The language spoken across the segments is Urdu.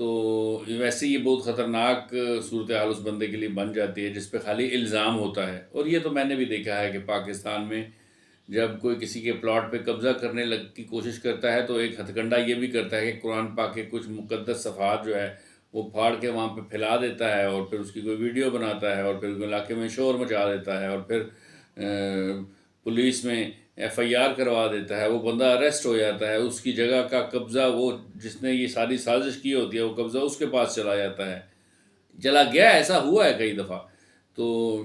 تو ویسے یہ بہت خطرناک صورتحال اس بندے کے لیے بن جاتی ہے جس پہ خالی الزام ہوتا ہے. اور یہ تو میں نے بھی دیکھا ہے کہ پاکستان میں جب کوئی کسی کے پلاٹ پہ قبضہ کرنے کی کوشش کرتا ہے تو ایک ہتھ کنڈا یہ بھی کرتا ہے کہ قرآن پاک کے کچھ مقدس صفحات جو ہے وہ پھاڑ کے وہاں پہ پھیلا دیتا ہے اور پھر اس کی کوئی ویڈیو بناتا ہے اور پھر علاقے میں شور مچا دیتا ہے اور پھر پولیس میں ایف آئی آر کروا دیتا ہے. وہ بندہ اریسٹ ہو جاتا ہے, اس کی جگہ کا قبضہ وہ جس نے یہ ساری سازش کی ہوتی ہے وہ قبضہ اس کے پاس چلا جاتا ہے, چلا گیا. ایسا ہوا ہے کئی دفعہ. تو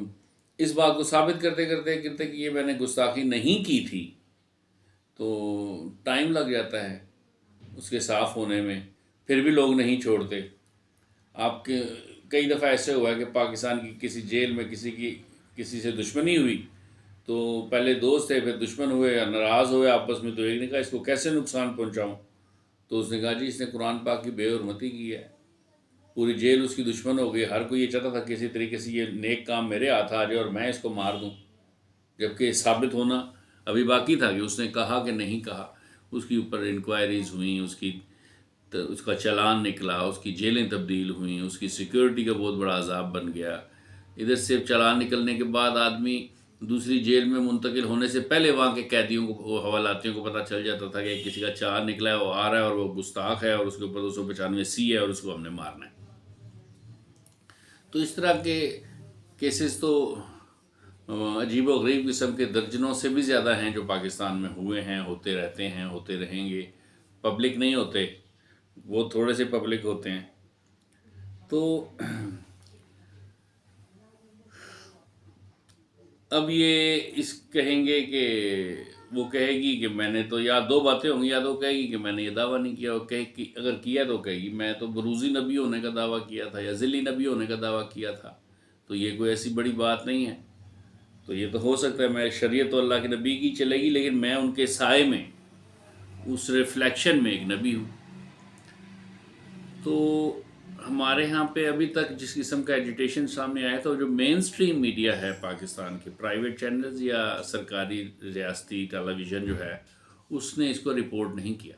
اس بات کو ثابت کرتے کرتے کہ یہ میں نے گستاخی نہیں کی تھی تو ٹائم لگ جاتا ہے اس کے صاف ہونے میں, پھر بھی لوگ نہیں چھوڑتے. آپ کے کئی دفعہ ایسے ہوا ہے کہ پاکستان کی کسی جیل میں کسی سے دشمنی ہوئی تو پہلے دوست تھے پھر دشمن ہوئے یا ناراض ہوئے آپس میں, تو ایک نے کہا اس کو کیسے نقصان پہنچاؤں, تو اس نے کہا جی اس نے قرآن پاک کی بے حرمتی کی ہے. پوری جیل اس کی دشمن ہو گئی, ہر کوئی یہ چاہتا تھا کسی طریقے سے یہ نیک کام میرے ہاتھ آ جائے اور میں اس کو مار دوں, جبکہ ثابت ہونا ابھی باقی تھا کہ اس نے کہا کہ نہیں کہا. اس کے اوپر انکوائریز ہوئیں, اس کا چلان نکلا, اس کی جیلیں تبدیل ہوئیں, اس کی سیکیورٹی کا بہت بڑا عذاب بن گیا. ادھر سے چلان نکلنے کے بعد آدمی دوسری جیل میں منتقل ہونے سے پہلے وہاں کے قیدیوں کو حوالاتیوں کو پتہ چل جاتا تھا کہ کسی کا چار نکلا ہے, وہ آ رہا ہے اور وہ گستاخ ہے اور اس کے اوپر 295 ہے اور اس کو ہم نے مارنا ہے. تو اس طرح کے کیسز تو عجیب و غریب قسم کے درجنوں سے بھی زیادہ ہیں جو پاکستان میں ہوئے ہیں, ہوتے رہتے ہیں, ہوتے رہیں گے. پبلک نہیں ہوتے, وہ تھوڑے سے پبلک ہوتے ہیں. تو اب یہ اس کہیں گے کہ وہ کہے گی کہ میں نے تو, یا دو باتیں ہوں گی, یا تو کہے گی کہ میں نے یہ دعویٰ نہیں کیا, اور اگر کیا تو کہے گی میں تو بروزی نبی ہونے کا دعویٰ کیا تھا یا ذلی نبی ہونے کا دعویٰ کیا تھا. تو یہ کوئی ایسی بڑی بات نہیں ہے. تو یہ تو ہو سکتا ہے میں شریعت تو اللہ کے نبی کی چلے گی, لیکن میں ان کے سائے میں اس ریفلیکشن میں ایک نبی ہوں. تو ہمارے ہاں پہ ابھی تک جس قسم کا ایجیٹیشن سامنے آیا تھا, جو مین سٹریم میڈیا ہے پاکستان کے, پرائیویٹ چینلز یا سرکاری ریاستی ٹیلی ویژن جو ہے, اس نے اس کو رپورٹ نہیں کیا.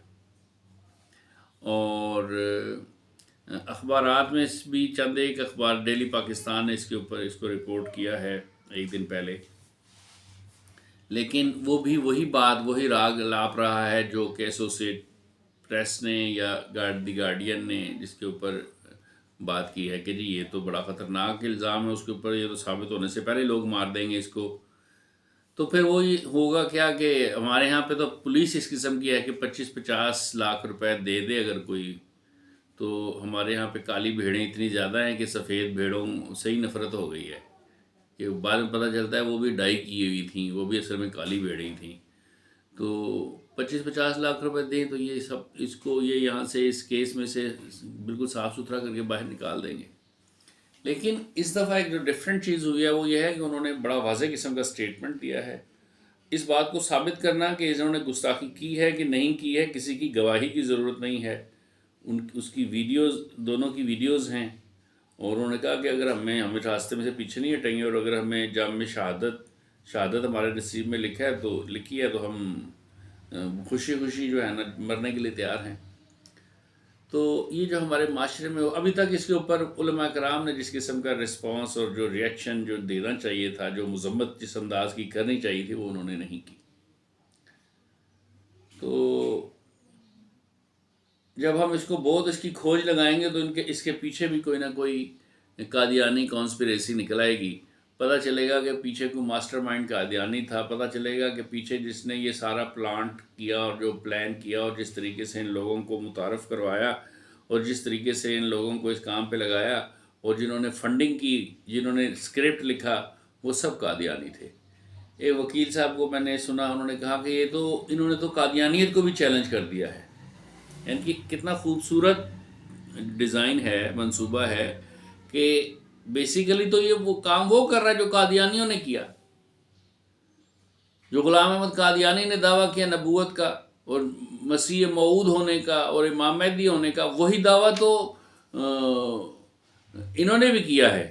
اور اخبارات میں بھی چند ایک اخبار, ڈیلی پاکستان نے اس کے اوپر اس کو رپورٹ کیا ہے ایک دن پہلے, لیکن وہ بھی وہی بات وہی راگ لاپ رہا ہے جو کہ ایسوسیٹ پریس نے یا دی گارڈین نے جس کے اوپر بات کی ہے کہ جی یہ تو بڑا خطرناک الزام ہے اس کے اوپر, یہ تو ثابت ہونے سے پہلے لوگ مار دیں گے اس کو. تو پھر وہ ہوگا کیا کہ ہمارے ہاں پہ تو پولیس اس قسم کی ہے کہ 25-50 لاکھ روپے دے دے اگر کوئی, تو ہمارے ہاں پہ کالی بھیڑیں اتنی زیادہ ہیں کہ سفید بھیڑوں سے ہی نفرت ہو گئی ہے. کہ بعد میں پتہ چلتا ہے وہ بھی ڈائی کی ہوئی تھیں, وہ بھی اصل میں کالی بھیڑیں تھیں. تو 25-50 لاکھ روپے دیں تو یہ سب اس کو یہ یہاں سے اس کیس میں سے بالکل صاف ستھرا کر کے باہر نکال دیں گے. لیکن اس دفعہ ایک جو ڈفرینٹ چیز ہوئی ہے وہ یہ ہے کہ انہوں نے بڑا واضح قسم کا سٹیٹمنٹ دیا ہے. اس بات کو ثابت کرنا کہ انہوں نے گستاخی کی ہے کہ نہیں کی ہے, کسی کی گواہی کی ضرورت نہیں ہے. اس کی ویڈیوز, دونوں کی ویڈیوز ہیں, اور انہوں نے کہا کہ اگر ہمیں راستے میں سے پیچھے نہیں ہٹیں گے, اور اگر ہمیں جام میں شہادت ہمارے نصیب میں لکھی ہے تو ہم خوشی جو ہے نا مرنے کے لیے تیار ہیں. تو یہ جو ہمارے معاشرے میں ابھی تک اس کے اوپر علماء کرام نے جس قسم کا رسپانس اور جو ریئیکشن جو دینا چاہیے تھا, جو مذمت جس انداز کی کرنی چاہیے تھی, وہ انہوں نے نہیں کی. تو جب ہم اس کو بہت اس کی کھوج لگائیں گے تو اس کے پیچھے بھی کوئی نہ کوئی قادیانی کانسپریسی نکل آئے گی. پتہ چلے گا کہ پیچھے کوئی ماسٹر مائنڈ قادیانی تھا, پتہ چلے گا کہ پیچھے جس نے یہ سارا پلانٹ کیا اور جو پلان کیا اور جس طریقے سے ان لوگوں کو متعارف کروایا اور جس طریقے سے ان لوگوں کو اس کام پہ لگایا اور جنہوں نے فنڈنگ کی, جنہوں نے اسکرپٹ لکھا, وہ سب قادیانی تھے. ایک وکیل صاحب کو میں نے سنا, انہوں نے کہا کہ انہوں نے تو قادیانیت کو بھی چیلنج کر دیا ہے. یعنی کہ کتنا خوبصورت ڈیزائن ہے, منصوبہ ہے کہ بیسیکلی تو یہ وہ کام وہ کر رہا ہے جو قادیانیوں نے کیا. جو غلام احمد قادیانی نے دعویٰ کیا نبوت کا اور مسیح موعود ہونے کا اور امام مہدی ہونے کا, وہی دعویٰ تو انہوں نے بھی کیا ہے.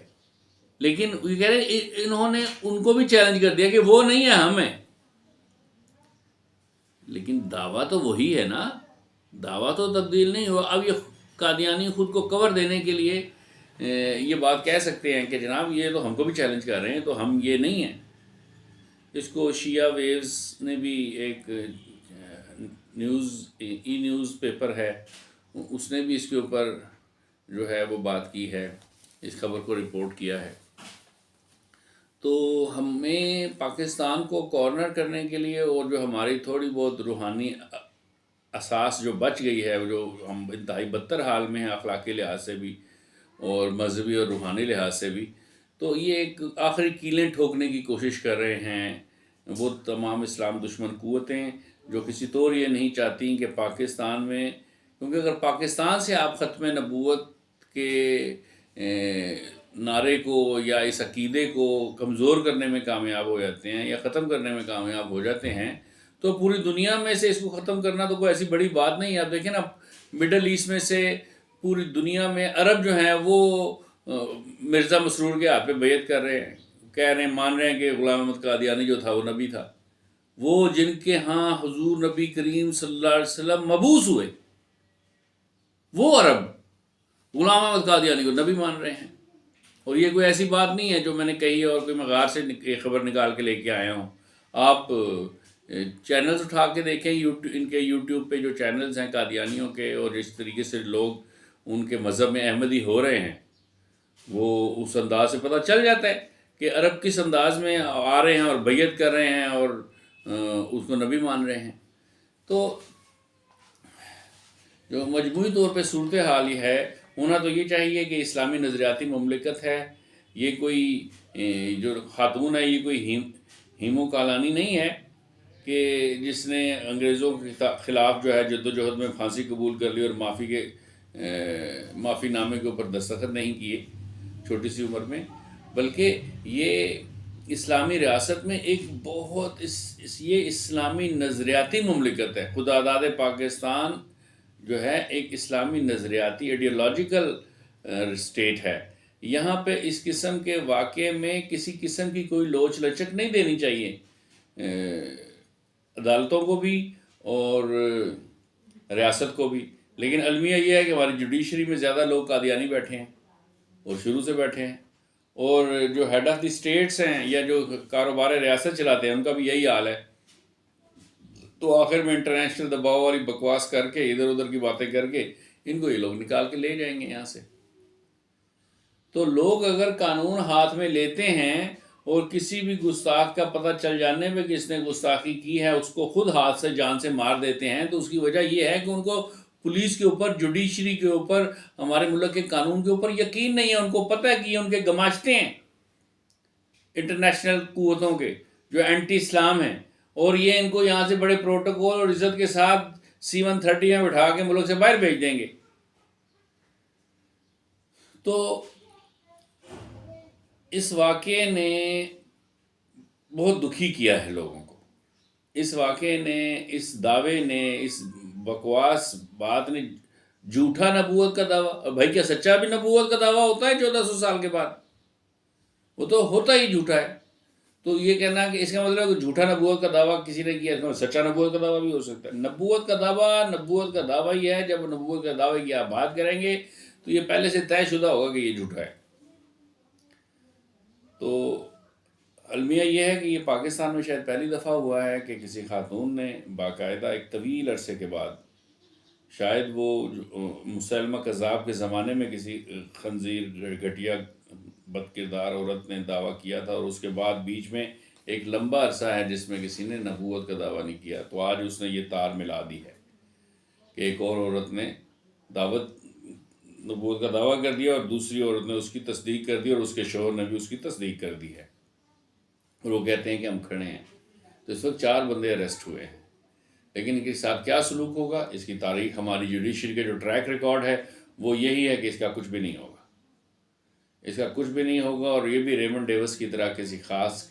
لیکن یہ کہہ رہے انہوں نے ان کو بھی چیلنج کر دیا کہ وہ نہیں ہے, ہم ہیں. لیکن دعویٰ تو وہی ہے نا, دعویٰ تو تبدیل نہیں ہوا. اب یہ قادیانی خود کو کور دینے کے لیے یہ بات کہہ سکتے ہیں کہ جناب یہ تو ہم کو بھی چیلنج کر رہے ہیں، تو ہم یہ نہیں ہیں۔ اس کو شیعہ ویوز نے بھی ایک ای نیوز پیپر ہے، اس نے بھی اس کے اوپر جو ہے وہ بات کی ہے، اس خبر کو رپورٹ کیا ہے۔ تو ہمیں پاکستان کو کارنر کرنے کے لیے، اور جو ہماری تھوڑی بہت روحانی اساس جو بچ گئی ہے، جو ہم انتہائی بدتر حال میں ہیں اخلاقی لحاظ سے بھی اور مذہبی اور روحانی لحاظ سے بھی، تو یہ ایک آخری کیلیں ٹھوکنے کی کوشش کر رہے ہیں وہ تمام اسلام دشمن قوتیں، جو کسی طور یہ نہیں چاہتی کہ پاکستان میں، کیونکہ اگر پاکستان سے آپ ختم نبوت کے نعرے کو یا اس عقیدے کو کمزور کرنے میں کامیاب ہو جاتے ہیں یا ختم کرنے میں کامیاب ہو جاتے ہیں، تو پوری دنیا میں سے اس کو ختم کرنا تو کوئی ایسی بڑی بات نہیں ہے۔ آپ دیکھیں نا، مڈل ایسٹ میں سے پوری دنیا میں عرب جو ہیں وہ مرزا مسرور کے ہاتھ پہ بیعت کر رہے ہیں، کہہ رہے ہیں، مان رہے ہیں کہ غلام احمد قادیانی جو تھا وہ نبی تھا۔ وہ جن کے ہاں حضور نبی کریم صلی اللہ علیہ وسلم مبعوث ہوئے، وہ عرب غلام احمد قادیانی کو نبی مان رہے ہیں۔ اور یہ کوئی ایسی بات نہیں ہے جو میں نے کہی ہے اور کوئی میں غار سے ایک خبر نکال کے لے کے آیا ہوں۔ آپ چینلز اٹھا کے دیکھیں، ان کے یوٹیوب پہ جو چینلز ہیں قادیانیوں کے، اور جس طریقے سے لوگ ان کے مذہب میں احمدی ہو رہے ہیں، وہ اس انداز سے پتہ چل جاتا ہے کہ عرب کس انداز میں آ رہے ہیں اور بیعت کر رہے ہیں اور اس کو نبی مان رہے ہیں۔ تو جو مجموعی طور پہ صورتحال یہ ہے، ہونا تو یہ چاہیے کہ اسلامی نظریاتی مملکت ہے، یہ کوئی جو خاتون ہے یہ کوئی ہیمو کالانی نہیں ہے کہ جس نے انگریزوں کے خلاف جو ہے جدوجہد میں پھانسی قبول کر لی اور معافی نامے کے اوپر دستخط نہیں کیے چھوٹی سی عمر میں، بلکہ یہ اسلامی ریاست میں ایک بہت یہ اسلامی نظریاتی مملکت ہے۔ خدا داد پاکستان جو ہے ایک اسلامی نظریاتی ایڈیالوجیکل اسٹیٹ ہے۔ یہاں پہ اس قسم کے واقعے میں کسی قسم کی کوئی لوچ لچک نہیں دینی چاہیے عدالتوں کو بھی اور ریاست کو بھی۔ لیکن المیہ یہ ہے کہ ہماری جوڈیشری میں زیادہ لوگ قادیانی بیٹھے ہیں اور شروع سے بیٹھے ہیں، اور جو ہیڈ آف دی اسٹیٹس ہیں یا جو کاروبار ریاست چلاتے ہیں ان کا بھی یہی حال ہے۔ تو آخر میں انٹرنیشنل دباؤ والی بکواس کر کے، ادھر ادھر کی باتیں کر کے، ان کو یہ لوگ نکال کے لے جائیں گے یہاں سے۔ تو لوگ اگر قانون ہاتھ میں لیتے ہیں اور کسی بھی گستاخ کا پتہ چل جانے پہ کہ اس نے گستاخی کی ہے، اس کو خود ہاتھ سے جان سے مار دیتے ہیں، تو اس کی وجہ یہ ہے کہ ان کو پولیس کے اوپر، جوڈیشری کے اوپر، ہمارے ملک کے قانون کے اوپر یقین نہیں ہے۔ ان کو پتہ ہے کہ یہ ان کے گماشتے ہیں انٹرنیشنل قوتوں کے جو اینٹی اسلام ہیں، اور یہ ان کو یہاں سے بڑے پروٹوکول اور عزت کے ساتھ C-130 میں بٹھا کے ملک سے باہر بھیج دیں گے۔ تو اس واقعے نے بہت دکھی کیا ہے لوگوں کو، اس واقعے نے، اس دعوے نے، اس بکواس بات نے، جھوٹا نبوت کا دعویٰ، بھائی کیا سچا بھی نبوت کا دعویٰ ہوتا ہے 1400 سال کے بعد؟ وہ تو ہوتا ہی جھوٹا ہے۔ تو یہ کہنا کہ اس کا مطلب ہے کہ جھوٹا نبوت کا دعویٰ کسی نے کیا، اس کا سچا نبوت کا دعویٰ بھی ہو سکتا ہے۔ نبوت کا دعویٰ یہ ہے، جب نبوت کا دعوے کی آپ بات کریں گے تو یہ پہلے سے طے شدہ ہوگا کہ یہ جھوٹا ہے۔ تو المیہ یہ ہے کہ یہ پاکستان میں شاید پہلی دفعہ ہوا ہے کہ کسی خاتون نے باقاعدہ ایک طویل عرصے کے بعد، شاید وہ مسلمہ کذاب کے زمانے میں کسی خنزیر گھٹیا بد کردار عورت نے دعویٰ کیا تھا، اور اس کے بعد بیچ میں ایک لمبا عرصہ ہے جس میں کسی نے نبوت کا دعویٰ نہیں کیا، تو آج اس نے یہ تار ملا دی ہے کہ ایک اور عورت نے نبوت کا دعویٰ کر دیا اور دوسری عورت نے اس کی تصدیق کر دی، اور اس کے شوہر نے بھی اس کی تصدیق کر دی ہے، اور وہ کہتے ہیں کہ ہم کھڑے ہیں۔ تو اس وقت 4 بندے اریسٹ ہوئے ہیں، لیکن ان کے ساتھ کیا سلوک ہوگا، اس کی تاریخ، ہماری جوڈیشری کا جو ٹریک ریکارڈ ہے وہ یہی ہے کہ اس کا کچھ بھی نہیں ہوگا، اس کا کچھ بھی نہیں ہوگا۔ اور یہ بھی ریمنڈ ڈیوس کی طرح کسی خاص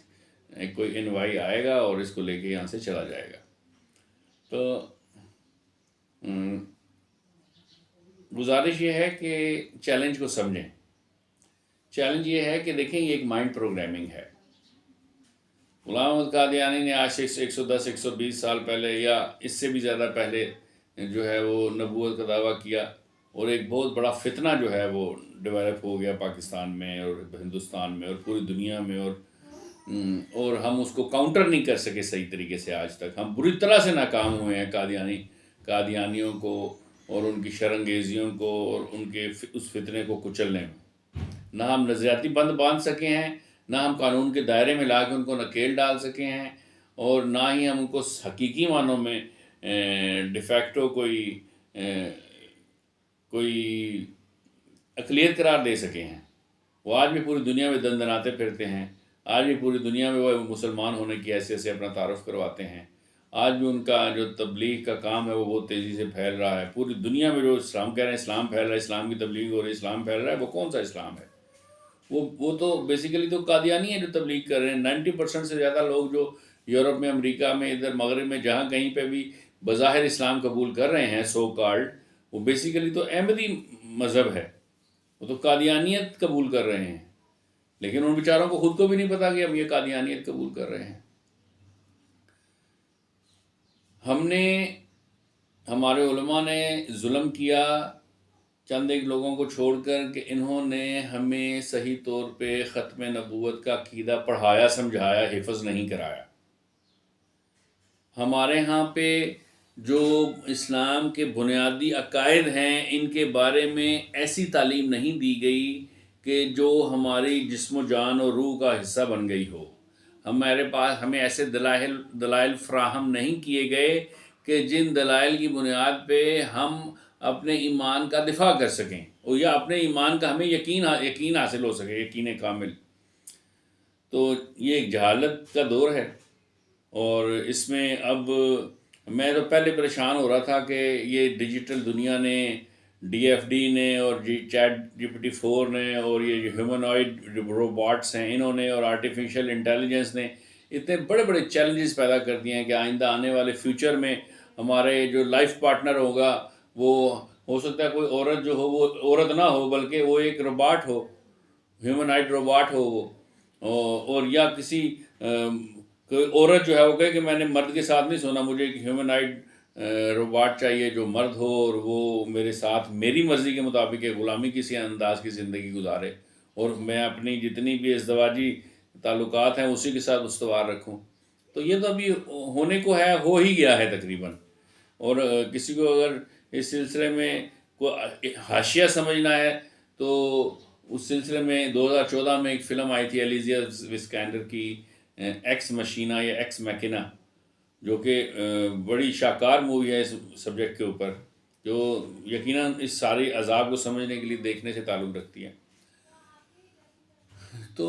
کوئی انوائی آئے گا اور اس کو لے کے یہاں سے چلا جائے گا۔ تو گزارش یہ ہے کہ چیلنج کو سمجھیں۔ چیلنج یہ ہے کہ دیکھیں، یہ ایک مائنڈ پروگرامنگ ہے۔ غلام احمد قادیانی نے آج سے 110 120 سال پہلے یا اس سے بھی زیادہ پہلے جو ہے وہ نبوت کا دعویٰ کیا، اور ایک بہت بڑا فتنہ جو ہے وہ ڈیولپ ہو گیا پاکستان میں اور ہندوستان میں اور پوری دنیا میں، اور ہم اس کو کاؤنٹر نہیں کر سکے صحیح طریقے سے آج تک. ہم بری طرح سے ناکام ہوئے ہیں قادیانیوں کو اور ان کی شرنگیزیوں کو اور ان کے اس فتنے کو کچلنے میں. نہ ہم نظریاتی بند باندھ سکے ہیں، نہ ہم قانون کے دائرے میں لا کے ان کو نکیل ڈال سکے ہیں، اور نہ ہی ہم ان کو حقیقی معنوں میں ڈیفیکٹو کوئی اقلیت قرار دے سکے ہیں. وہ آج بھی پوری دنیا میں دندناتے پھرتے ہیں، آج بھی پوری دنیا میں وہ مسلمان ہونے کی حیثیت سے اپنا تعارف کرواتے ہیں. آج بھی ان کا جو تبلیغ کا کام ہے وہ بہت تیزی سے پھیل رہا ہے. پوری دنیا میں جو اسلام کہہ رہے ہیں اسلام پھیل رہا ہے، اسلام کی تبلیغ ہو رہی ہے، اسلام پھیل رہا ہے، وہ کون سا اسلام ہے؟ وہ تو بیسیکلی تو قادیانی ہے جو تبلیغ کر رہے ہیں. 90% سے زیادہ لوگ جو یورپ میں، امریکہ میں، ادھر مغرب میں جہاں کہیں پہ بھی بظاہر اسلام قبول کر رہے ہیں سو کالڈ، وہ بیسیکلی تو احمدی مذہب ہے، وہ تو قادیانیت قبول کر رہے ہیں. لیکن ان بیچاروں کو خود کو بھی نہیں پتا کہ ہم یہ قادیانیت قبول کر رہے ہیں. ہمارے علماء نے ظلم کیا چند ایک لوگوں کو چھوڑ کر کہ انہوں نے ہمیں صحیح طور پہ ختم نبوت کا عقیدہ پڑھایا، سمجھایا، حفظ نہیں کرایا. ہمارے ہاں پہ جو اسلام کے بنیادی عقائد ہیں ان کے بارے میں ایسی تعلیم نہیں دی گئی کہ جو ہماری جسم و جان اور روح کا حصہ بن گئی ہو. ہمیں ایسے دلائل فراہم نہیں کیے گئے کہ جن دلائل کی بنیاد پہ ہم اپنے ایمان کا دفاع کر سکیں، اور یا اپنے ایمان کا ہمیں یقین حاصل ہو سکے، یقین کامل. تو یہ ایک جہالت کا دور ہے، اور اس میں اب میں تو پہلے پریشان ہو رہا تھا کہ یہ ڈیجیٹل دنیا نے، ڈی ایف ڈی نے اور چیٹ جی پی ٹی 4 نے اور یہ ہیومنوائڈ روبوٹس ہیں انہوں نے، اور آرٹیفیشیل انٹیلیجنس نے اتنے بڑے بڑے چیلنجز پیدا کر دیے ہیں کہ آئندہ آنے والے فیوچر میں ہمارے جو لائف پارٹنر ہوگا وہ ہو سکتا ہے کوئی عورت جو ہو وہ عورت نہ ہو بلکہ وہ ایک روباٹ ہو، ہیومنائڈ روباٹ ہو وہ، اور یا کسی کوئی عورت جو ہے وہ کہے کہ میں نے مرد کے ساتھ نہیں سونا، مجھے ایک ہیومنائڈ روباٹ چاہیے جو مرد ہو اور وہ میرے ساتھ میری مرضی کے مطابق غلامی کسی انداز کی زندگی گزارے، اور میں اپنی جتنی بھی ازدواجی تعلقات ہیں اسی کے ساتھ استوار رکھوں. تو یہ تو ابھی ہونے کو ہے، ہو ہی گیا ہے تقریباً. اور کسی کو اگر اس سلسلے میں کوئی حاشیہ سمجھنا ہے تو اس سلسلے میں 2014 میں ایک فلم آئی تھی ایلیزیا وسکینڈر کی ایکس مشینہ یا ایکس میکینا، جو کہ بڑی شاہکار مووی ہے اس سبجیکٹ کے اوپر، جو یقیناً اس ساری عذاب کو سمجھنے کے لیے دیکھنے سے تعلق رکھتی ہے. تو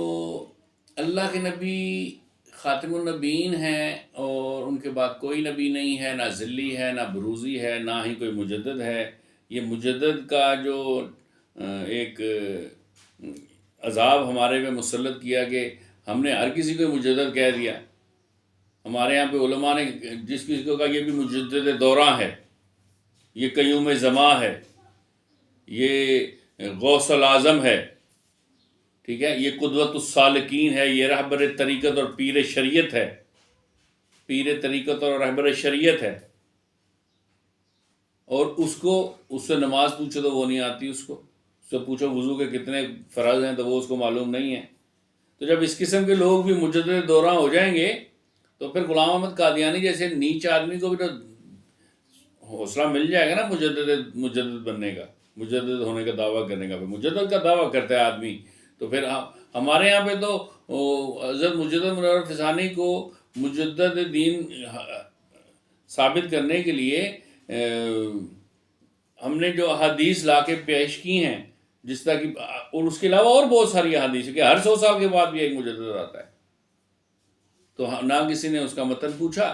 اللہ کے نبی خاتم النبیین ہیں، اور ان کے بعد کوئی نبی نہیں ہے، نہ ذلی ہے، نہ بروزی ہے، نہ ہی کوئی مجدد ہے. یہ مجدد کا جو ایک عذاب ہمارے پہ مسلط کیا کہ ہم نے ہر کسی کو مجدد کہہ دیا. ہمارے یہاں پہ علماء نے جس کسی کو کہا یہ بھی مجدد دوراں ہے، یہ قیوم زماں ہے، یہ غوث العظم ہے، ٹھیک ہے، یہ قدوۃ السالکین ہے، یہ رہبر طریقت اور پیر شریعت ہے، پیر طریقت اور رہبر شریعت ہے. اور اس سے نماز پوچھو تو وہ نہیں آتی، اس سے پوچھو وضو کے کتنے فرض ہیں تو وہ اس کو معلوم نہیں ہے. تو جب اس قسم کے لوگ بھی مجدد دوراں ہو جائیں گے تو پھر غلام احمد قادیانی جیسے نیچ آدمی کو بھی تو حوصلہ مل جائے گا نا مجدد بننے کا، مجدد ہونے کا دعویٰ کرنے کا. پھر مجدد کا دعویٰ کرتا ہے آدمی تو پھر ہمارے یہاں پہ تو حضرت مجدد منور فسانی کو مجدد دین ثابت کرنے کے لیے ہم نے جو احادیث لا کے پیش کی ہیں، جس طرح کی، اور اس کے علاوہ اور بہت ساری احادیث ہے کہ ہر 100 سال کے بعد بھی ایک مجدد آتا ہے. تو نہ کسی نے اس کا متن پوچھا،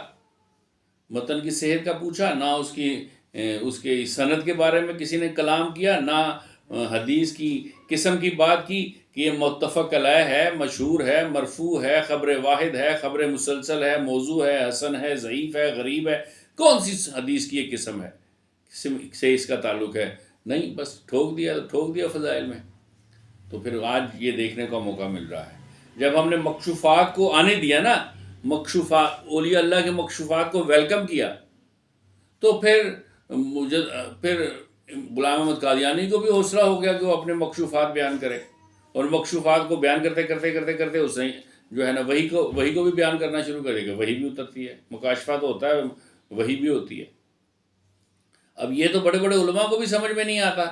متن کی صحت کا پوچھا، نہ اس کے سند کے بارے میں کسی نے کلام کیا، نہ حدیث کی قسم کی بات کی کہ یہ متفق علیہ ہے، مشہور ہے، مرفوع ہے، خبر واحد ہے، خبر مسلسل ہے، موضوع ہے، حسن ہے، ضعیف ہے، غریب ہے. کون سی حدیث کی یہ قسم ہے سے اس کا تعلق ہے؟ نہیں، بس ٹھوک دیا فضائل میں. تو پھر آج یہ دیکھنے کا موقع مل رہا ہے جب ہم نے مکشوفات کو آنے دیا نا، مکشوفات، اولیاء اللہ کے مکشوفات کو ویلکم کیا، تو پھر غلام احمد قادیانی کو بھی حوصلہ ہو گیا کہ وہ اپنے مکشوفات بیان کرے، اور مکشوفات کو بیان کرتے کرتے کرتے کرتے اس نے جو ہے نا وحی کو بھی بیان کرنا شروع کرے گا، وحی بھی اترتی ہے، مکاشفہ تو ہوتا ہے، وحی بھی ہوتی ہے۔ اب یہ تو بڑے بڑے علماء کو بھی سمجھ میں نہیں آتا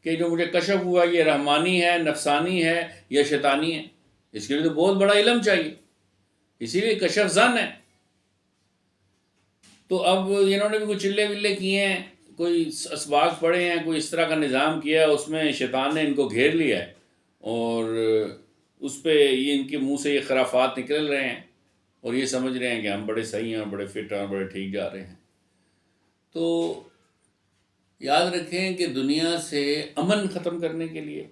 کہ جو مجھے کشف ہوا یہ رحمانی ہے، نفسانی ہے یا شیطانی ہے، اس کے لیے تو بہت بڑا علم چاہیے، اسی لیے کشف زن ہے۔ تو اب انہوں نے بھی کوئی چلے ولے کیے ہیں، کوئی اسباق پڑھے ہیں، کوئی اس طرح کا نظام کیا ہے، اس میں شیطان نے ان کو گھیر لیا ہے، اور اس پہ یہ ان کے منہ سے یہ خرافات نکل رہے ہیں، اور یہ سمجھ رہے ہیں کہ ہم بڑے صحیح ہیں، بڑے فٹ ہیں، بڑے ٹھیک جا رہے ہیں۔ تو یاد رکھیں کہ دنیا سے امن ختم کرنے کے لیے،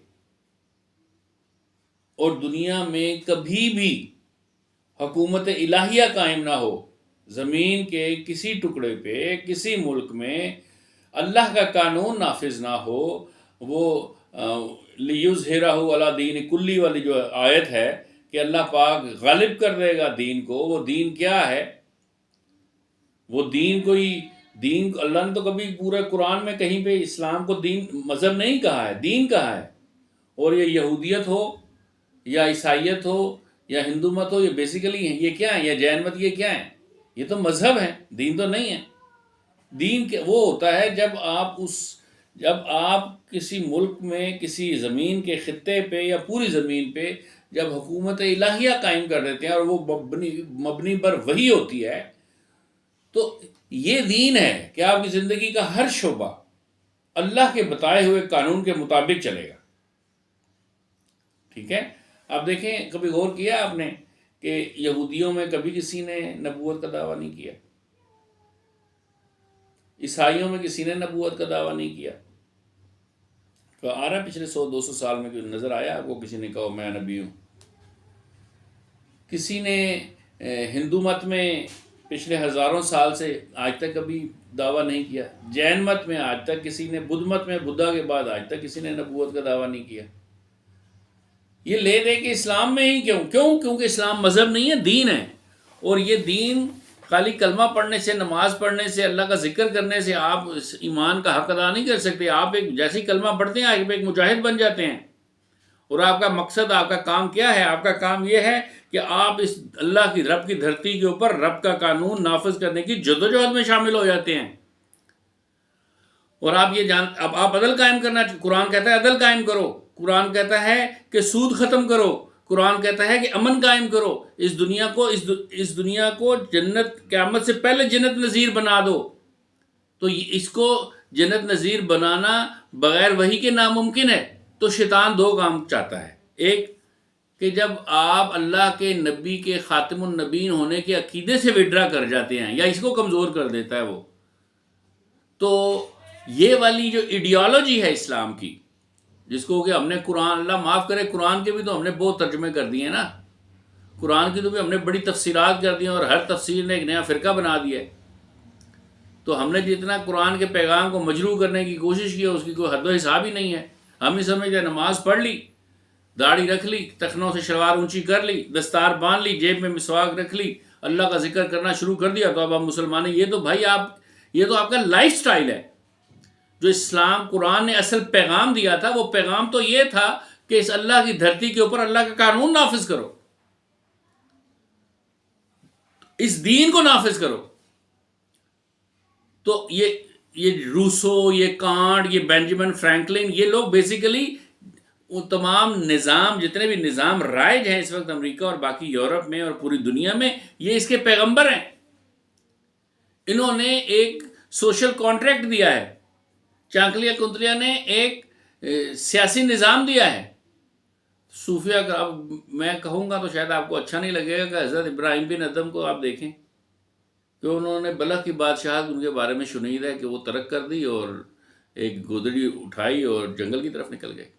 اور دنیا میں کبھی بھی حکومت الہیہ قائم نہ ہو، زمین کے کسی ٹکڑے پہ کسی ملک میں اللہ کا قانون نافذ نہ ہو، وہ لِیُظْہِرَہُ عَلَىٰ دِینِ کُلِّ والی جو آیت ہے کہ اللہ پاک غالب کر دے گا دین کو، وہ دین کیا ہے؟ وہ دین دین اللہ نے تو کبھی پورے قرآن میں کہیں پہ اسلام کو دین مذہب نہیں کہا ہے، دین کہا ہے۔ اور یہ یہودیت ہو یا عیسائیت ہو یا ہندو مت ہو، یہ بیسیکلی یہ کیا ہے؟ یا جین مت، یہ کیا ہے؟ یہ تو مذہب ہے، دین تو نہیں ہے۔ دین وہ ہوتا ہے جب آپ کسی ملک میں کسی زمین کے خطے پہ یا پوری زمین پہ جب حکومت الہیہ قائم کر دیتے ہیں، اور وہ مبنی پر وحی ہوتی ہے، تو یہ دین ہے کہ آپ کی زندگی کا ہر شعبہ اللہ کے بتائے ہوئے قانون کے مطابق چلے گا۔ ٹھیک ہے؟ آپ دیکھیں، کبھی غور کیا آپ نے کہ یہودیوں میں کبھی کسی نے نبوت کا دعویٰ نہیں کیا، عیسائیوں میں کسی نے نبوت کا دعویٰ نہیں کیا؟ تو آ رہا ہے پچھلے 100-200 سال میں کوئی نظر آیا آپ کو کسی نے کہا میں نبی ہوں؟ کسی نے ہندو مت میں پچھلے ہزاروں سال سے آج تک کبھی دعویٰ نہیں کیا، جین مت میں آج تک کسی نے، بدھ مت میں بدھا کے بعد آج تک کسی نے نبوت کا دعویٰ نہیں کیا۔ یہ لے دے کہ اسلام میں ہی کیونکہ اسلام مذہب نہیں ہے، دین ہے، اور یہ دین خالی کلمہ پڑھنے سے، نماز پڑھنے سے، اللہ کا ذکر کرنے سے آپ اس ایمان کا حق ادا نہیں کر سکتے۔ آپ جیسے ہی کلمہ پڑھتے ہیں آپ ایک مجاہد بن جاتے ہیں، اور آپ کا مقصد، آپ کا کام کیا ہے؟ آپ کا کام یہ ہے کہ آپ اس اللہ کی رب کی دھرتی کے اوپر رب کا قانون نافذ کرنے کی جدوجہد میں شامل ہو جاتے ہیں۔ اور آپ یہ اب آپ عدل قائم کرنا، قرآن کہتا ہے عدل قائم کرو، قرآن کہتا ہے کہ سود ختم کرو، قرآن کہتا ہے کہ امن قائم کرو، اس دنیا کو جنت، قیامت سے پہلے جنت نظیر بنا دو۔ تو اس کو جنت نظیر بنانا بغیر وحی کے ناممکن ہے۔ تو شیطان دو کام چاہتا ہے، ایک کہ جب آپ اللہ کے نبی کے خاتم النبیین ہونے کے عقیدے سے وڈرا کر جاتے ہیں یا اس کو کمزور کر دیتا ہے وہ، تو یہ والی جو ایڈیالوجی ہے اسلام کی، جس کو کہ ہم نے قرآن، اللہ معاف کرے، قرآن کے بھی تو ہم نے بہت ترجمے کر دیے نا، قرآن کی تو بھی ہم نے بڑی تفسیرات کر دی ہیں، اور ہر تفسیر نے ایک نیا فرقہ بنا دیا ہے۔ تو ہم نے جتنا قرآن کے پیغام کو مجروح کرنے کی کوشش کی، اس کی کوئی حد و حساب ہی نہیں ہے۔ ہم ہی سمجھتے نماز پڑھ لی، داڑھی رکھ لی، ٹخنوں سے شلوار اونچی کر لی، دستار باندھ لی، جیب میں مسواک رکھ لی، اللہ کا ذکر کرنا شروع کر دیا تو اب ہم مسلمان ہیں۔ یہ تو بھائی یہ تو آپ کا لائف سٹائل ہے۔ جو اسلام قرآن نے اصل پیغام دیا تھا، وہ پیغام تو یہ تھا کہ اس اللہ کی دھرتی کے اوپر اللہ کا قانون نافذ کرو، اس دین کو نافذ کرو۔ تو یہ روسو، یہ کانٹ، یہ بینجامن فرینکلن، یہ لوگ بیسیکلی وہ تمام نظام، جتنے بھی نظام رائج ہیں اس وقت امریکہ اور باقی یورپ میں اور پوری دنیا میں، یہ اس کے پیغمبر ہیں۔ انہوں نے ایک سوشل کانٹریکٹ دیا ہے، چانکلیہ کنتلیہ نے ایک سیاسی نظام دیا ہے۔ صوفیہ کا، اب میں کہوں گا تو شاید آپ کو اچھا نہیں لگے گا، کہ حضرت ابراہیم بن ادم کو آپ دیکھیں کہ انہوں نے بلخ کی بادشاہت ان کے بارے میں شنید ہے کہ وہ ترک کر دی اور ایک گودڑی اٹھائی اور جنگل کی طرف نکل گئے۔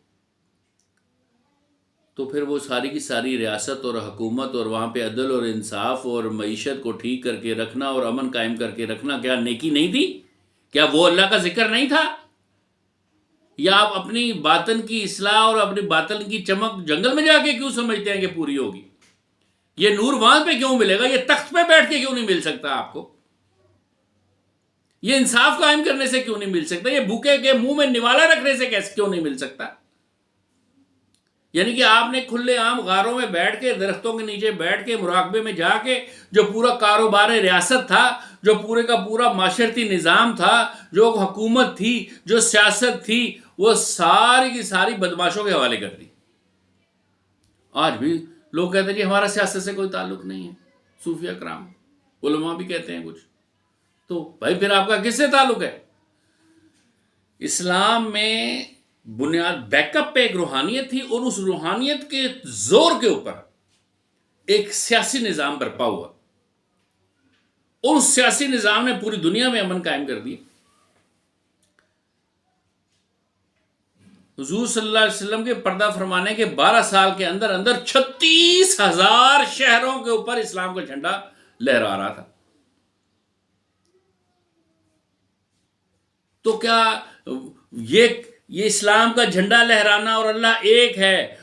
تو پھر وہ ساری کی ساری ریاست اور حکومت اور وہاں پہ عدل اور انصاف اور معیشت کو ٹھیک کر کے رکھنا اور امن قائم کر کے رکھنا، کیا نیکی نہیں تھی؟ کیا وہ اللہ کا ذکر نہیں تھا؟ یا آپ اپنی باطن کی اصلاح اور اپنی باطن کی چمک جنگل میں جا کے کیوں سمجھتے ہیں کہ پوری ہوگی؟ یہ نور وہاں پہ کیوں ملے گا؟ یہ تخت پہ بیٹھ کے کیوں نہیں مل سکتا آپ کو؟ یہ انصاف قائم کرنے سے کیوں نہیں مل سکتا؟ یہ بھوکے کے منہ میں نوالا رکھنے سے کیسے کیوں نہیں مل سکتا؟ یعنی کہ آپ نے کھلے عام غاروں میں بیٹھ کے، درختوں کے نیچے بیٹھ کے، مراقبے میں جا کے جو پورا کاروبار ریاست تھا، جو پورے کا پورا معاشرتی نظام تھا، جو حکومت تھی، جو سیاست تھی، وہ ساری کی ساری بدماشوں کے حوالے کر دی۔ آج بھی لوگ کہتے ہیں جی ہمارا سیاست سے کوئی تعلق نہیں ہے، صوفیہ کرام، علماء بھی کہتے ہیں کچھ۔ تو بھائی پھر آپ کا کس سے تعلق ہے؟ اسلام میں بنیاد بیک اپ پہ ایک روحانیت تھی، اور اس روحانیت کے زور کے اوپر ایک سیاسی نظام برپا ہوا، اور اس سیاسی نظام نے پوری دنیا میں امن قائم کر دیا۔ حضور صلی اللہ علیہ وسلم کے پردہ فرمانے کے 12 سال کے اندر اندر 36,000 شہروں کے اوپر اسلام کا جھنڈا لہرا رہا تھا۔ تو کیا یہ اسلام کا جھنڈا لہرانا اور اللہ ایک ہے،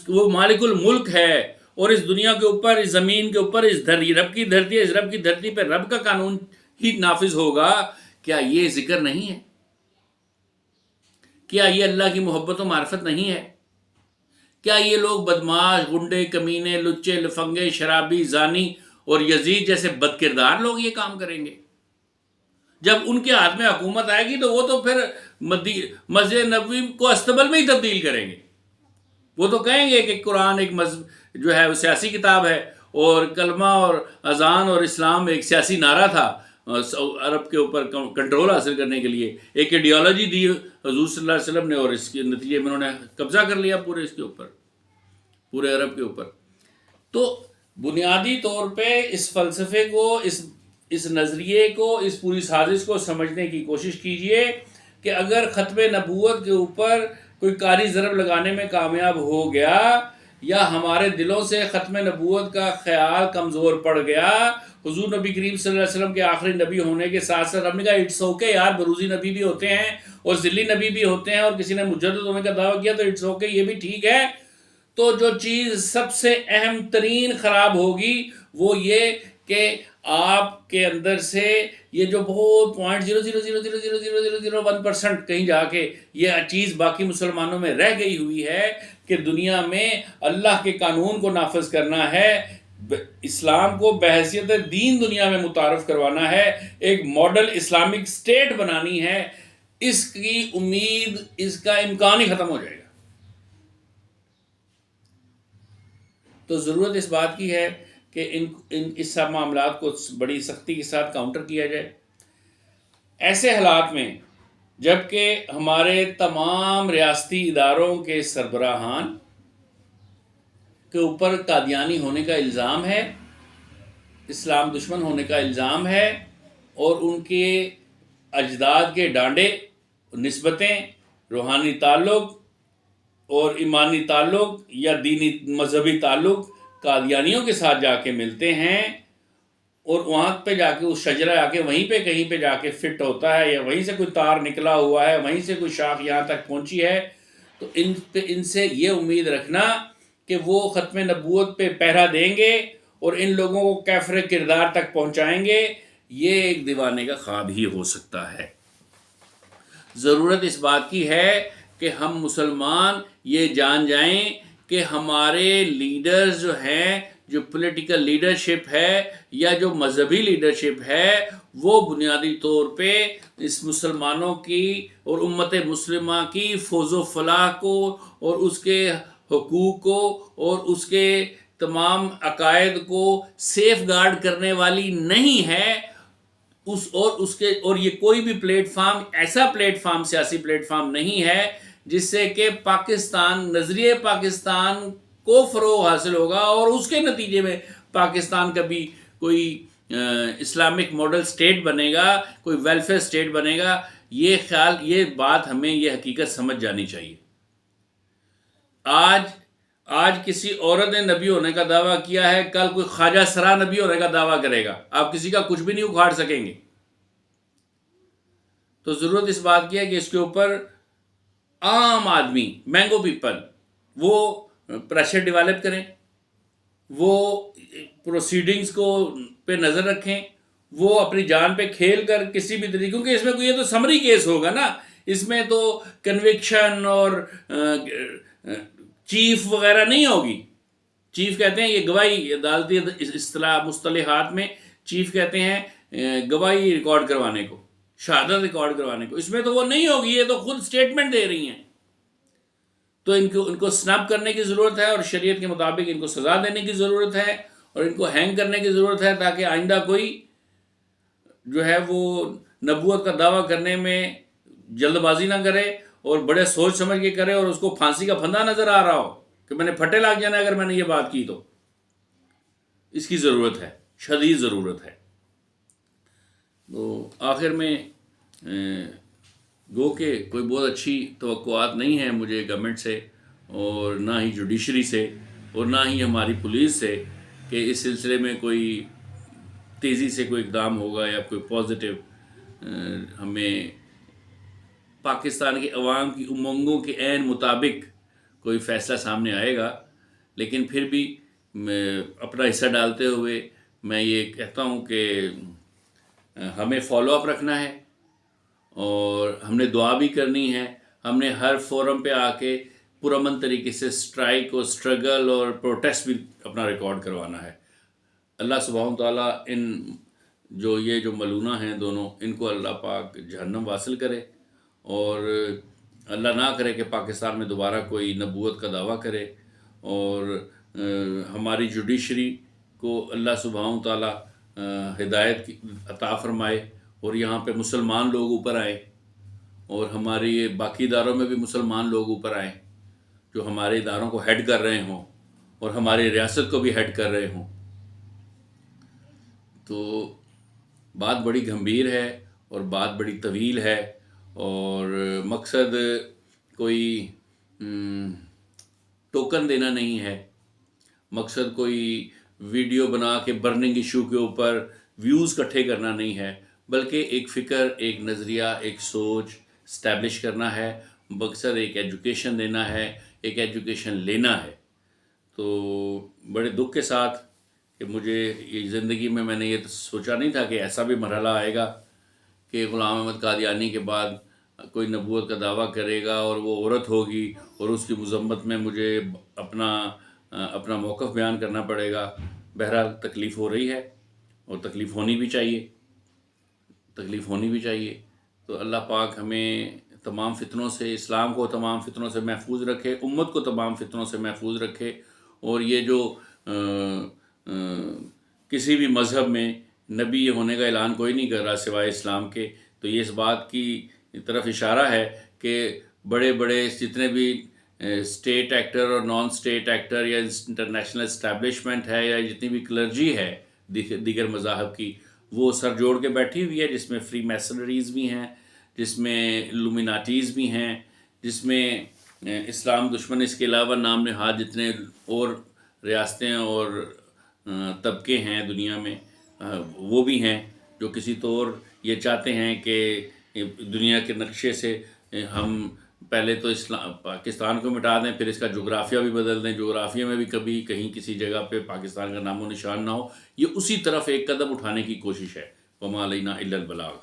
وہ مالک الملک ہے، اور اس دنیا کے اوپر، اس زمین کے اوپر، اس رب کی دھرتی ہے، اس رب کی دھرتی پہ رب کا قانون ہی نافذ ہوگا، کیا یہ ذکر نہیں ہے؟ کیا یہ اللہ کی محبت و معرفت نہیں ہے؟ کیا یہ لوگ بدماش، گنڈے، کمینے، لچے، لفنگے، شرابی، زانی اور یزید جیسے بدکردار لوگ یہ کام کریں گے؟ جب ان کے ہاتھ میں حکومت آئے گی تو وہ تو پھر مسجد نبوی کو استبل میں ہی تبدیل کریں گے۔ وہ تو کہیں گے کہ قرآن ایک جو ہے وہ سیاسی کتاب ہے، اور کلمہ اور اذان اور اسلام ایک سیاسی نعرہ تھا عرب کے اوپر کنٹرول حاصل کرنے کے لیے، ایک ایڈیالوجی دی حضور صلی اللہ علیہ وسلم نے، اور اس کے نتیجے میں انہوں نے قبضہ کر لیا پورے اس کے اوپر، پورے عرب کے اوپر۔ تو بنیادی طور پہ اس فلسفے کو، اس نظریے کو، اس پوری سازش کو سمجھنے کی کوشش کیجئے کہ اگر ختم نبوت کے اوپر کوئی کاری ضرب لگانے میں کامیاب ہو گیا، یا ہمارے دلوں سے ختم نبوت کا خیال کمزور پڑ گیا، حضور نبی کریم صلی اللہ علیہ وسلم کے آخری نبی ہونے کے ساتھ ساتھ ہم نے کہا اٹس اوکے یار، بروزی نبی بھی ہوتے ہیں اور ذلی نبی بھی ہوتے ہیں، اور کسی نے مجدد ہونے کا دعویٰ کیا تو اٹس اوکے، یہ بھی ٹھیک ہے۔ تو جو چیز سب سے اہم ترین خراب ہوگی وہ یہ کہ آپ کے اندر سے یہ جو بہت 0.0000001% کہیں جا کے یہ چیز باقی مسلمانوں میں رہ گئی ہوئی ہے کہ دنیا میں اللہ کے قانون کو نافذ کرنا ہے، اسلام کو بحیثیت دین دنیا میں متعارف کروانا ہے، ایک ماڈل اسلامک سٹیٹ بنانی ہے، اس کی امید، اس کا امکان ہی ختم ہو جائے گا۔ تو ضرورت اس بات کی ہے کہ اس سب معاملات کو بڑی سختی کے ساتھ کاؤنٹر کیا جائے۔ ایسے حالات میں جب کہ ہمارے تمام ریاستی اداروں کے سربراہان کے اوپر قادیانی ہونے کا الزام ہے، اسلام دشمن ہونے کا الزام ہے، اور ان کے اجداد کے ڈانڈے، نسبتیں، روحانی تعلق اور ایمانی تعلق یا دینی مذہبی تعلق قادیانیوں کے ساتھ جا کے ملتے ہیں، اور وہاں پہ جا کے اس شجرہ آ کے وہیں پہ کہیں پہ جا کے فٹ ہوتا ہے، یا وہیں سے کوئی تار نکلا ہوا ہے، وہیں سے کوئی شاخ یہاں تک پہنچی ہے، تو ان سے یہ امید رکھنا کہ وہ ختم نبوت پہ پہرا دیں گے اور ان لوگوں کو کیفر کردار تک پہنچائیں گے، یہ ایک دیوانے کا خواب ہی ہو سکتا ہے۔ ضرورت اس بات کی ہے کہ ہم مسلمان یہ جان جائیں کہ ہمارے لیڈرز جو ہیں، جو پولیٹیکل لیڈرشپ ہے یا جو مذہبی لیڈرشپ ہے، وہ بنیادی طور پہ اس مسلمانوں کی اور امت مسلمہ کی فوز و فلاح کو اور اس کے حقوق کو اور اس کے تمام عقائد کو سیف گارڈ کرنے والی نہیں ہے، اور یہ کوئی بھی پلیٹ فارم ایسا پلیٹ فارم، سیاسی پلیٹ فارم نہیں ہے جس سے کہ پاکستان، نظریہ پاکستان کو فروغ حاصل ہوگا اور اس کے نتیجے میں پاکستان کا بھی کوئی اسلامک ماڈل سٹیٹ بنے گا، کوئی ویلفیئر سٹیٹ بنے گا۔ یہ خیال، یہ بات ہمیں، یہ حقیقت سمجھ جانی چاہیے۔ آج کسی عورت نے نبی ہونے کا دعویٰ کیا ہے، کل کوئی خواجہ سرا نبی ہونے کا دعویٰ کرے گا، آپ کسی کا کچھ بھی نہیں اکھاڑ سکیں گے۔ تو ضرورت اس بات کی ہے کہ اس کے اوپر عام آدمی، مینگو پیپل، وہ پریشر ڈیولپ کریں، وہ پروسیڈنگز کو پہ نظر رکھیں، وہ اپنی جان پہ کھیل کر کسی بھی طریقے، کیونکہ اس میں کوئی، یہ تو سمری کیس ہوگا نا، اس میں تو کنوکشن اور چیف وغیرہ نہیں ہوگی. چیف کہتے ہیں، یہ گواہی عدالتی اصطلاح مصطلحات میں چیف کہتے ہیں گواہی ریکارڈ کروانے کو، شہادت ریکارڈ کروانے کو. اس میں تو وہ نہیں ہوگی، یہ تو خود سٹیٹمنٹ دے رہی ہیں. تو ان کو سنپ کرنے کی ضرورت ہے، اور شریعت کے مطابق ان کو سزا دینے کی ضرورت ہے، اور ان کو ہینگ کرنے کی ضرورت ہے، تاکہ آئندہ کوئی جو ہے وہ نبوت کا دعویٰ کرنے میں جلد بازی نہ کرے، اور بڑے سوچ سمجھ کے کرے، اور اس کو پھانسی کا پھندا نظر آ رہا ہو کہ میں نے پھٹے لگ جانا اگر میں نے یہ بات کی. تو اس کی ضرورت ہے، شدید ضرورت ہے. تو آخر میں گو کہ کوئی بہت اچھی توقعات نہیں ہیں مجھے گورنمنٹ سے، اور نہ ہی جوڈیشری سے، اور نہ ہی ہماری پولیس سے، کہ اس سلسلے میں کوئی تیزی سے کوئی اقدام ہوگا یا کوئی پازیٹیو ہمیں پاکستان کے عوام کی امنگوں کے عین مطابق کوئی فیصلہ سامنے آئے گا. لیکن پھر بھی اپنا حصہ ڈالتے ہوئے میں یہ کہتا ہوں کہ ہمیں فالو اپ رکھنا ہے، اور ہم نے دعا بھی کرنی ہے. ہم نے ہر فورم پہ آ کے پرامن طریقے سے اسٹرائک اور اسٹرگل اور پروٹیسٹ بھی اپنا ریکارڈ کروانا ہے. اللہ سبحانہ تعالیٰ یہ جو ملونہ ہیں دونوں، ان کو اللہ پاک جہنم واصل کرے، اور اللہ نہ کرے کہ پاکستان میں دوبارہ کوئی نبوت کا دعویٰ کرے. اور ہماری جوڈیشری کو اللہ سبحانہ تعالیٰ ہدایت عطا فرمائے، اور یہاں پہ مسلمان لوگ اوپر آئے، اور ہماری باقی اداروں میں بھی مسلمان لوگ اوپر آئیں جو ہمارے اداروں کو ہیڈ کر رہے ہوں، اور ہماری ریاست کو بھی ہیڈ کر رہے ہوں. تو بات بڑی گمبھیر ہے، اور بات بڑی طویل ہے، اور مقصد کوئی ٹوکن دینا نہیں ہے، مقصد کوئی ویڈیو بنا کے برننگ ایشو کے اوپر ویوز اکٹھے کرنا نہیں ہے، بلکہ ایک فکر، ایک نظریہ، ایک سوچ اسٹیبلش کرنا ہے. مقصد ایک ایجوکیشن دینا ہے، ایک ایجوکیشن لینا ہے. تو بڑے دکھ کے ساتھ کہ مجھے یہ زندگی میں نے یہ سوچا نہیں تھا کہ ایسا بھی مرحلہ آئے گا کہ غلام احمد قادیانی کے بعد کوئی نبوت کا دعویٰ کرے گا، اور وہ عورت ہوگی، اور اس کی مذمت میں مجھے اپنا موقف بیان کرنا پڑے گا. بہرحال تکلیف ہو رہی ہے، اور تکلیف ہونی بھی چاہیے. تو اللہ پاک ہمیں تمام فتنوں سے، اسلام کو تمام فتنوں سے محفوظ رکھے، امت کو تمام فتنوں سے محفوظ رکھے. اور یہ جو کسی بھی مذہب میں نبی ہونے کا اعلان کوئی نہیں کر رہا سوائے اسلام کے، تو یہ اس بات کی طرف اشارہ ہے کہ بڑے بڑے جتنے بھی اسٹیٹ ایکٹر اور نان اسٹیٹ ایکٹر، یا انٹرنیشنل اسٹیبلشمنٹ ہے، یا جتنی بھی کلرجی ہے دیگر مذاہب کی، وہ سر جوڑ کے بیٹھی ہوئی ہے، جس میں فری میسنریز بھی ہیں، جس میں لومیناتیز بھی ہیں، جس میں اسلام دشمن، اس کے علاوہ نام نہاد جتنے اور ریاستیں اور طبقے ہیں دنیا میں، وہ بھی ہیں، جو کسی طور یہ چاہتے ہیں کہ دنیا کے نقشے سے ہم پہلے تو پاکستان کو مٹا دیں، پھر اس کا جغرافیہ بھی بدل دیں، جغرافیہ میں بھی کبھی کہیں کسی جگہ پہ پاکستان کا نام و نشان نہ ہو. یہ اسی طرف ایک قدم اٹھانے کی کوشش ہے. وما علینا الا البلاغ.